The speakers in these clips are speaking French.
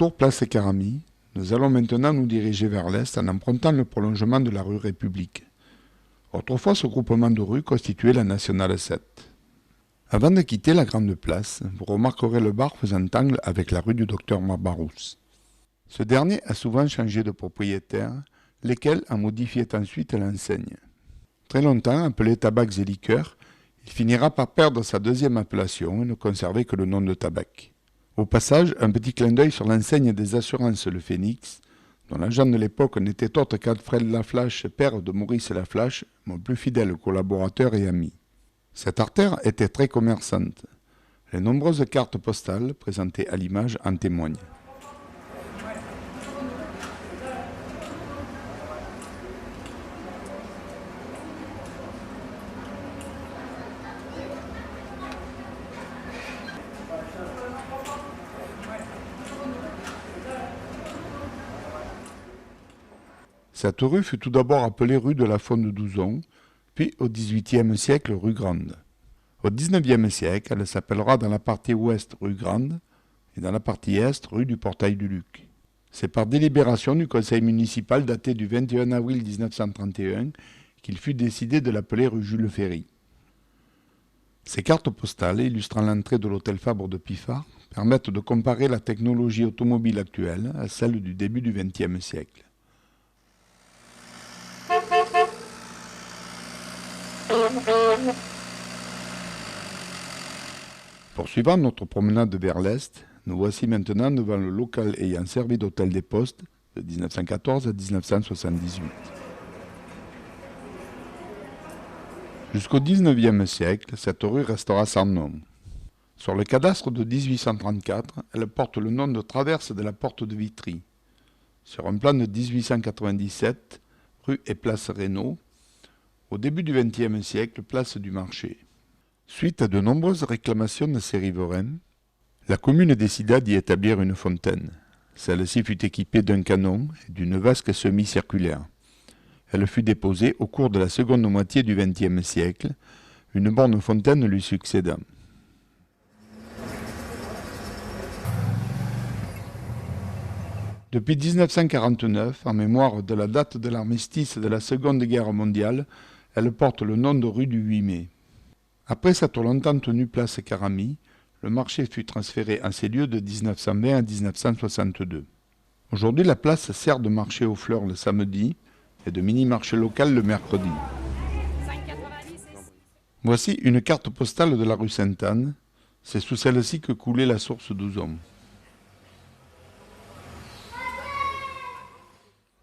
retour place Caramy, nous allons maintenant nous diriger vers l'est en empruntant le prolongement de la rue République. Autrefois, ce groupement de rues constituait la Nationale 7. Avant de quitter la grande place, vous remarquerez le bar faisant angle avec la rue du Docteur Barbarousse. Ce dernier a souvent changé de propriétaire, lesquels en modifiaient ensuite l'enseigne. Très longtemps appelé Tabacs et Liqueurs, il finira par perdre sa deuxième appellation et ne conserver que le nom de Tabac. Au passage, un petit clin d'œil sur l'enseigne des assurances Le Phénix, dont l'agent de l'époque n'était autre qu'Alfred Laflache, père de Maurice Laflache, mon plus fidèle collaborateur et ami. Cette artère était très commerçante. Les nombreuses cartes postales présentées à l'image en témoignent. Cette rue fut tout d'abord appelée rue de la Fonde-Douzon, puis au XVIIIe siècle rue Grande. Au XIXe siècle, elle s'appellera dans la partie ouest rue Grande et dans la partie est rue du Portail du Luc. C'est par délibération du conseil municipal daté du 21 avril 1931 qu'il fut décidé de l'appeler rue Jules Ferry. Ces cartes postales illustrant l'entrée de l'hôtel Fabre de Piffard permettent de comparer la technologie automobile actuelle à celle du début du XXe siècle. Poursuivant notre promenade vers l'est, nous voici maintenant devant le local ayant servi d'hôtel des Postes de 1914 à 1978. Jusqu'au XIXe siècle, cette rue restera sans nom. Sur le cadastre de 1834, elle porte le nom de traverse de la Porte de Vitry. Sur un plan de 1897, rue et place Reynaud, au début du XXe siècle, place du Marché. Suite à de nombreuses réclamations de ses riverains, la commune décida d'y établir une fontaine. Celle-ci fut équipée d'un canon et d'une vasque semi-circulaire. Elle fut déposée au cours de la seconde moitié du XXe siècle, une borne fontaine lui succédant. Depuis 1949, en mémoire de la date de l'armistice de la Seconde Guerre mondiale, elle porte le nom de rue du 8 mai. Après s'être longtemps tenue place Caramy, le marché fut transféré en ces lieux de 1920 à 1962. Aujourd'hui, la place sert de marché aux fleurs le samedi et de mini-marché local le mercredi. Voici une carte postale de la rue Sainte-Anne. C'est sous celle-ci que coulait la source d'Ouzon.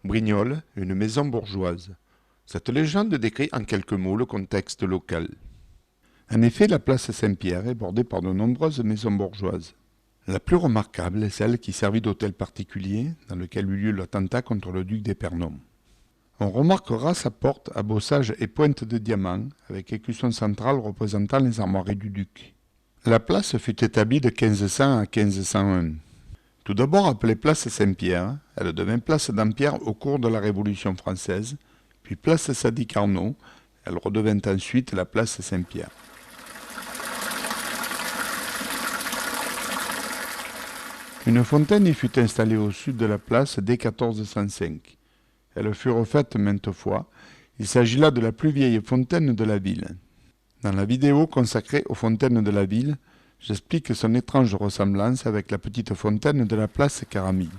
Brignoles, une maison bourgeoise. Cette légende décrit en quelques mots le contexte local. En effet, la place Saint-Pierre est bordée par de nombreuses maisons bourgeoises. La plus remarquable est celle qui servit d'hôtel particulier, dans lequel eut lieu l'attentat contre le duc d'Épernon. On remarquera sa porte à bossage et pointe de diamant, avec écusson central représentant les armoiries du duc. La place fut établie de 1500 à 1501. Tout d'abord appelée place Saint-Pierre, elle devint place d'Ampierre au cours de la Révolution française, puis place Sadi-Carnot, elle redevint ensuite la place Saint-Pierre. Une fontaine y fut installée au sud de la place dès 1405. Elle fut refaite maintes fois. Il s'agit là de la plus vieille fontaine de la ville. Dans la vidéo consacrée aux fontaines de la ville, j'explique son étrange ressemblance avec la petite fontaine de la place Caramy.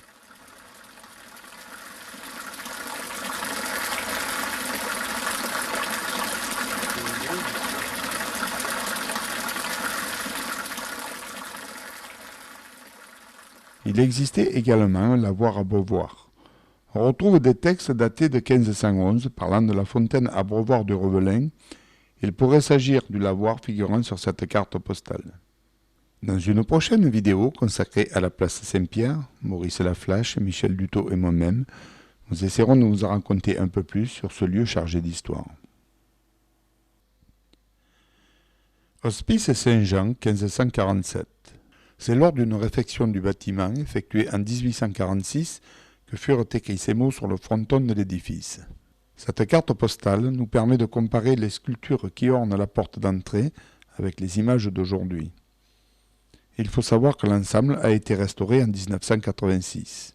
Il existait également un lavoir à Beauvoir. On retrouve des textes datés de 1511 parlant de la fontaine à Beauvoir de Revelin. Il pourrait s'agir du lavoir figurant sur cette carte postale. Dans une prochaine vidéo consacrée à la place Saint-Pierre, Maurice Laflache, Michel Dutot et moi-même, nous essaierons de vous en raconter un peu plus sur ce lieu chargé d'histoire. Hospice Saint-Jean, 1547. C'est lors d'une réfection du bâtiment effectuée en 1846 que furent écrits ces mots sur le fronton de l'édifice. Cette carte postale nous permet de comparer les sculptures qui ornent la porte d'entrée avec les images d'aujourd'hui. Il faut savoir que l'ensemble a été restauré en 1986.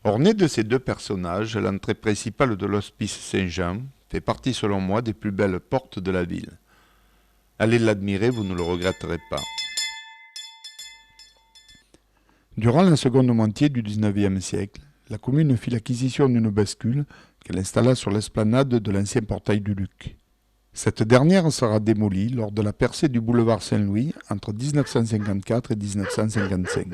Orné de ces deux personnages, l'entrée principale de l'hospice Saint-Jean fait partie selon moi des plus belles portes de la ville. Allez l'admirer, vous ne le regretterez pas. Durant la seconde moitié du XIXe siècle, la commune fit l'acquisition d'une bascule qu'elle installa sur l'esplanade de l'ancien portail du Luc. Cette dernière sera démolie lors de la percée du boulevard Saint-Louis entre 1954 et 1955.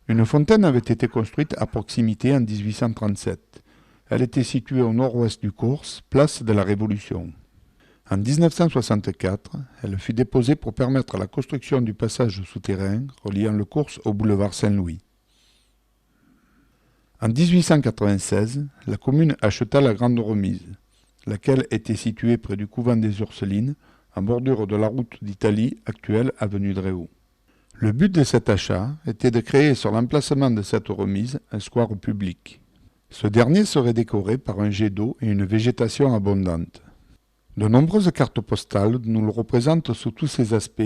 Une fontaine avait été construite à proximité en 1837. Elle était située au nord-ouest du cours, place de la Révolution. En 1964, elle fut déposée pour permettre la construction du passage souterrain reliant le cours au boulevard Saint-Louis. En 1896, la commune acheta la Grande Remise, laquelle était située près du couvent des Ursulines, en bordure de la route d'Italie actuelle avenue Dréau. Le but de cet achat était de créer sur l'emplacement de cette remise un square public. Ce dernier serait décoré par un jet d'eau et une végétation abondante. De nombreuses cartes postales nous le représentent sous tous ses aspects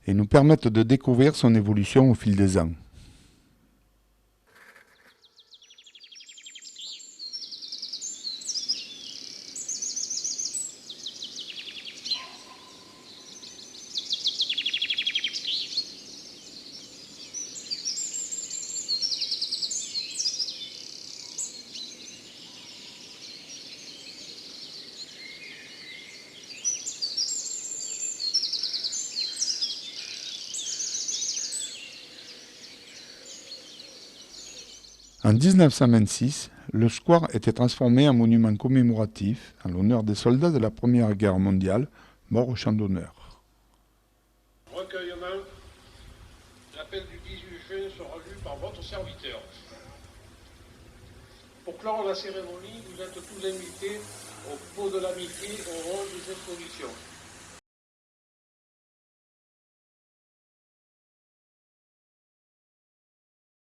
et nous permettent de découvrir son évolution au fil des ans. En 1926, le square était transformé en monument commémoratif en l'honneur des soldats de la Première Guerre mondiale morts au champ d'honneur. Recueillement, l'appel du 18 juin sera lu par votre serviteur. Pour clore la cérémonie, vous êtes tous invités au pot de l'amitié au rôle des expositions.